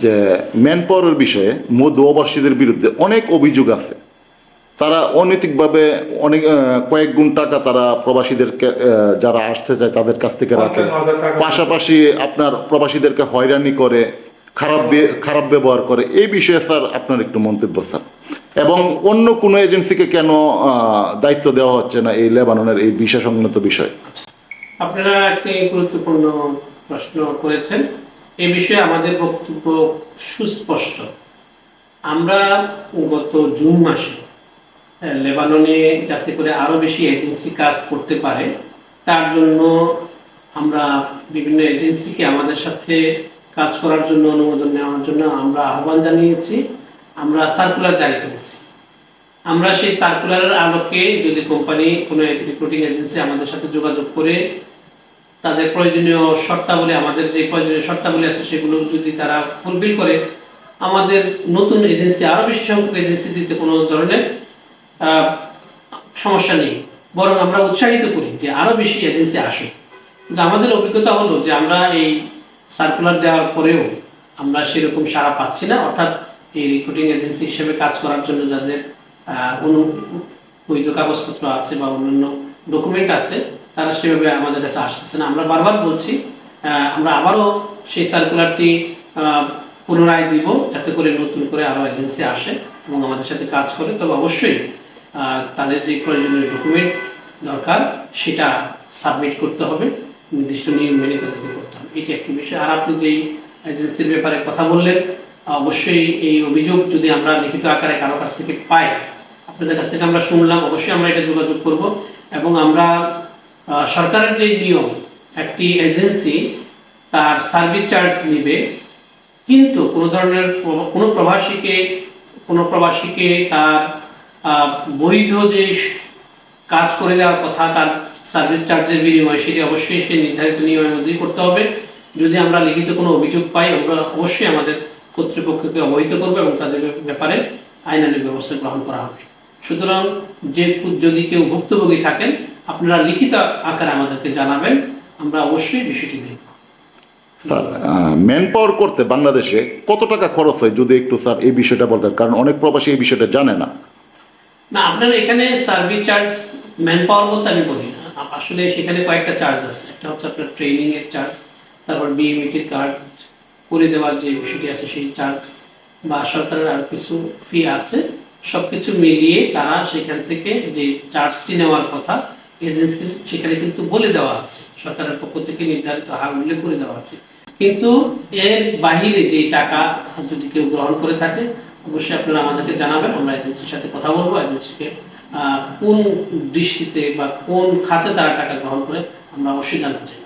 যে ম্যান পাওয়ারের বিষয়ে মধ্য প্রবাসীদের বিরুদ্ধে অনেক অভিযোগ আছে। তারা অনৈতিকভাবে অনেক কয়েক গুণ টাকা তারা প্রবাসীদেরকে যারা আসতে চায় তাদের কাছ থেকে রাখে, পাশাপাশি আপনার প্রবাসীদেরকে হয়রানি করে, খারাপ ব্যবহার করে। এই বিষয়ে স্যার আপনার একটু মন্তব্য স্যার, এবং অন্য কোনো এজেন্সিকে কেন দায়িত্ব দেওয়া হচ্ছে না এই লেবাননের এই ভিসা সংক্রান্ত বিষয়? আপনারা একটি গুরুত্বপূর্ণ প্রশ্ন করেছেন। এই বিষয়ে আমাদের বক্তব্য সুস্পষ্ট। আমরা গত জুন মাসে লেবাননে যাতে করে আরও বেশি এজেন্সি কাজ করতে পারে তার জন্য আমরা বিভিন্ন এজেন্সিকে আমাদের সাথে কাজ করার জন্য অনুমোদন নেওয়ার জন্য আমরা আহ্বান জানিয়েছি। আমরা সার্কুলার জারি করেছি। আমরা সেই সার্কুলারের আলোকে যদি কোম্পানি কোনো রিক্রুটিং এজেন্সি আমাদের সাথে যোগাযোগ করে তাদের প্রয়োজনীয় শর্তাবলী, আমাদের যে প্রয়োজনীয় শর্তাবলী আছে সেগুলো যদি তারা ফুলফিল করে, আমাদের নতুন এজেন্সি আরও বেশি সংখ্যক এজেন্সি দিতে কোনো ধরনের সমস্যা নেই, বরং আমরা উৎসাহিত করি যে আরও বেশি এজেন্সি আসে। কিন্তু আমাদের অভিজ্ঞতা হলো যে আমরা এই সার্কুলার দেওয়ার পরেও আমরা সেরকম সাড়া পাচ্ছি না। অর্থাৎ এই রিক্রুটিং এজেন্সি হিসেবে কাজ করার জন্য যাদের বৈধ কাগজপত্র আছে বা অন্যান্য ডকুমেন্ট আছে তারা সেভাবে আমাদের কাছে আসতেছে না। আমরা বারবার বলছি, আমরা আবারও সেই সার্কুলারটি পুনরায় দিব যাতে করে নতুন করে আরও এজেন্সি আসে এবং আমাদের সাথে কাজ করে। তবে অবশ্যই তাদের যে প্রয়োজনীয় ডকুমেন্ট দরকার সেটা সাবমিট করতে হবে, নির্দিষ্ট নিয়ম মেনে তাদেরকে করতে হবে। এটি একটি বিষয়। আর আপনি যেই এজেন্সির ব্যাপারে কথা বললেন, অবশ্যই এই অভিযোগ যদি আমরা লিখিত আকারে কারো কাছ থেকে পাই, আপনাদের কাছ থেকে আমরা শুনলাম, অবশ্যই আমরা এটা যোগাযোগ করব। এবং আমরা সরকারের যে নিয়ম, একটি এজেন্সি তার সার্ভিস চার্জ নেবে, কিন্তু কোনো ধরনের কোনো প্রবাসীকে তার বৈধ যে কাজ করে দেওয়ার কথা তার সার্ভিস চার্জের বিনিময়ে, সেটি অবশ্যই সে নির্ধারিত নিয়মের মধ্যেই করতে হবে। যদি আমরা লিখিত কোনো অভিযোগ পাই, আমরা অবশ্যই আমাদের কর্তৃপক্ষকে অবহিত করবো এবং তাদের ব্যাপারে আইনানুগ ব্যবস্থা গ্রহণ করা হবে। সুতরাং যদি কেউ ভুক্তভোগী থাকেন, আপনারা লিখিত আকারে আমাদেরকে জানাবেন, আমরা অবশ্যই বিষয়টি দেখব। স্যার, ম্যান পাওয়ার করতে বাংলাদেশে কত টাকা খরচ হয় যদি একটু স্যার এই বিষয়টা বলতেন, কারণ অনেক প্রবাসী এই বিষয়টা জানে না। না, আপনার এখানে সার্ভিস চার্জ, ম্যান পাওয়ার বলতে আমি বলি না, আসলে সেখানে কয়েকটা চার্জ আছে। একটা হচ্ছে আপনার ট্রেনিংয়ের চার্জ, তারপর বিএমইটির কার্ড করে দেওয়ার যে বিষয়টি আছে সেই চার্জ, বা সরকারের আর কিছু ফি আছে। সব কিছু মিলিয়ে তারা সেখান থেকে যে চার্জটি নেওয়ার কথা এজেন্সির সেখানে কিন্তু বলে দেওয়া আছে, সরকারের পক্ষ থেকে নির্ধারিত হার উল্লেখ করে দেওয়া আছে। কিন্তু এর বাহিরে যে টাকা যদি কেউ গ্রহণ করে থাকে, অবশ্যই আপনারা আমাদেরকে জানাবেন, আমরা এজেন্সির সাথে কথা বলবো। এজেন্সিকে কোন দৃষ্টিতে বা কোন খাতে তারা টাকা গ্রহণ করে আমরা অবশ্যই জানতে চাই।